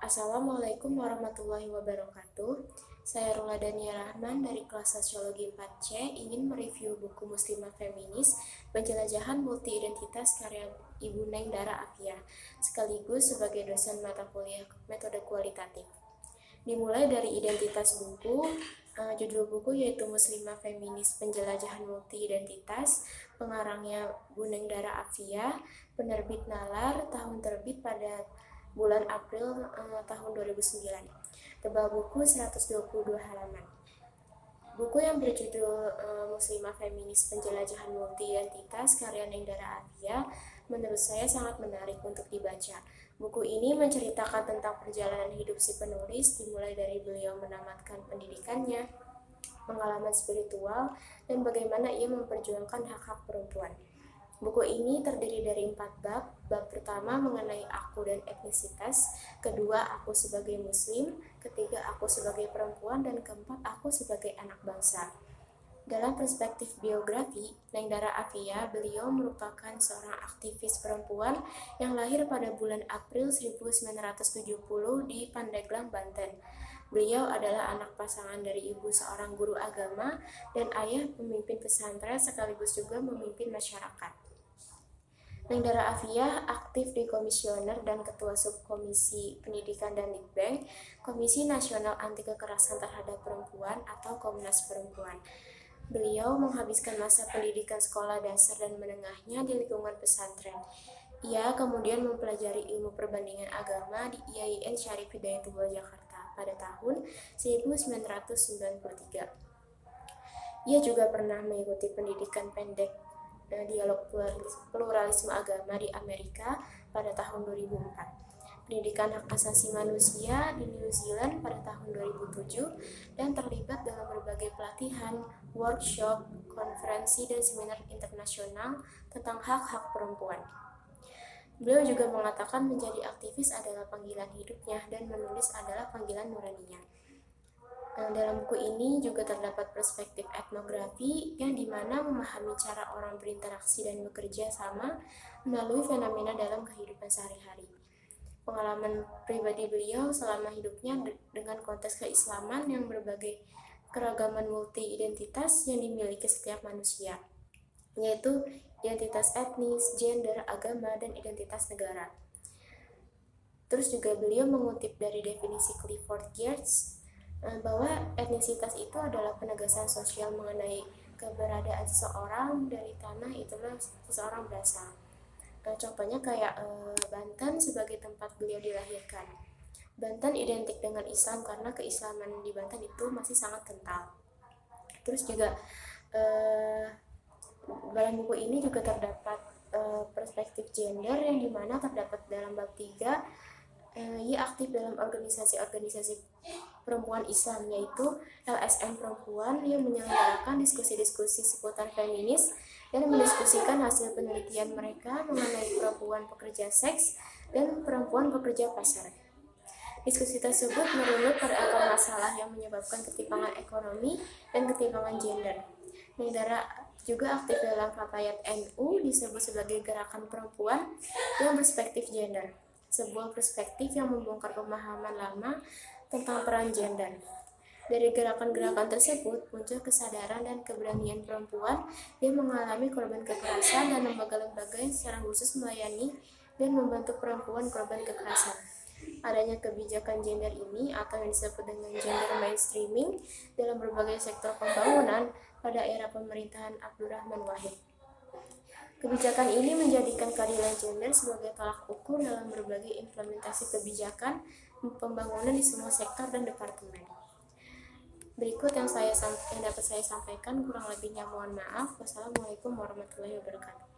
Assalamualaikum warahmatullahi wabarakatuh. Saya Rula Dania Rahman dari kelas Sosiologi 4C ingin mereview buku Muslimah Feminis, Penjelajahan Multi-Identitas karya Ibu Neng Dara Afia, sekaligus sebagai dosen mata kuliah metode kualitatif. Dimulai dari identitas buku, judul buku yaitu Muslimah Feminis Penjelajahan Multi-Identitas, pengarangnya Bu Neng Dara Afia, penerbit Nalar, tahun terbit pada bulan April tahun 2009. Tebal buku 122 halaman. Buku yang berjudul Muslimah Feminis Penjelajahan Multi-Identitas karya Neng Dara Afia menurut saya sangat menarik untuk dibaca. Buku ini menceritakan tentang perjalanan hidup si penulis, dimulai dari beliau menamatkan pendidikannya, pengalaman spiritual, dan bagaimana ia memperjuangkan hak-hak perempuan. Buku ini terdiri dari 4 bab. Bab pertama mengenai aku dan etnisitas, kedua aku sebagai muslim, ketiga aku sebagai perempuan, dan keempat aku sebagai anak bangsa. Dalam perspektif biografi, Neng Dara Afia, beliau merupakan seorang aktivis perempuan yang lahir pada bulan April 1970 di Pandeglang, Banten. Beliau adalah anak pasangan dari ibu seorang guru agama dan ayah pemimpin pesantren sekaligus juga memimpin masyarakat. Neng Dara Afia aktif di komisioner dan ketua subkomisi pendidikan dan Litbang, Komisi Nasional Anti Kekerasan Terhadap Perempuan atau Komnas Perempuan. Beliau menghabiskan masa pendidikan sekolah dasar dan menengahnya di lingkungan pesantren. Ia kemudian mempelajari ilmu perbandingan agama di IAIN Syarif Hidayatullah Jakarta pada tahun 1993. Ia juga pernah mengikuti pendidikan pendek dialog pluralisme agama di Amerika pada tahun 2004, pendidikan hak asasi manusia di New Zealand pada tahun 2007, dan terlibat dalam berbagai pelatihan, workshop, konferensi, dan seminar internasional tentang hak-hak perempuan. Beliau juga mengatakan menjadi aktivis adalah panggilan hidupnya dan menulis adalah panggilan nuraninya. Dalam buku ini juga terdapat perspektif etnografi yang dimana memahami cara orang berinteraksi dan bekerja sama melalui fenomena dalam kehidupan sehari-hari. Pengalaman pribadi beliau selama hidupnya dengan konteks keislaman yang berbagai keragaman multi-identitas yang dimiliki setiap manusia, yaitu identitas etnis, gender, agama, dan identitas negara. Terus juga beliau mengutip dari definisi Clifford Geertz bahwa etnisitas itu adalah penegasan sosial mengenai keberadaan seseorang dari tanah itulah seseorang berasal. Contohnya kayak Banten sebagai tempat beliau dilahirkan. Banten identik dengan Islam karena keislaman di Banten itu masih sangat kental. Terus juga dalam buku ini juga terdapat perspektif gender yang dimana terdapat dalam bab 3. Ia aktif dalam organisasi-organisasi perempuan Islam, yaitu LSM Perempuan yang menyelenggarakan diskusi-diskusi seputar feminis dan mendiskusikan hasil penelitian mereka mengenai perempuan pekerja seks dan perempuan pekerja pasar. Diskusi tersebut merunut pada akar masalah yang menyebabkan ketimpangan ekonomi dan ketimpangan gender. Neng Dara juga aktif dalam Fatayat NU disebut sebagai gerakan perempuan yang berspektif gender, sebuah perspektif yang membongkar pemahaman lama tentang peran gender. Dari gerakan-gerakan tersebut muncul kesadaran dan keberanian perempuan yang mengalami korban kekerasan dan lembaga-lembaga yang secara khusus melayani dan membantu perempuan korban kekerasan. Adanya kebijakan gender ini atau yang disebut dengan gender mainstreaming dalam berbagai sektor pembangunan pada era pemerintahan Abdurrahman Wahid. Kebijakan ini menjadikan keadilan gender sebagai tolak ukur dalam berbagai implementasi kebijakan pembangunan di semua sektor dan departemen. Berikut yang dapat saya sampaikan, kurang lebihnya mohon maaf. Wassalamualaikum warahmatullahi wabarakatuh.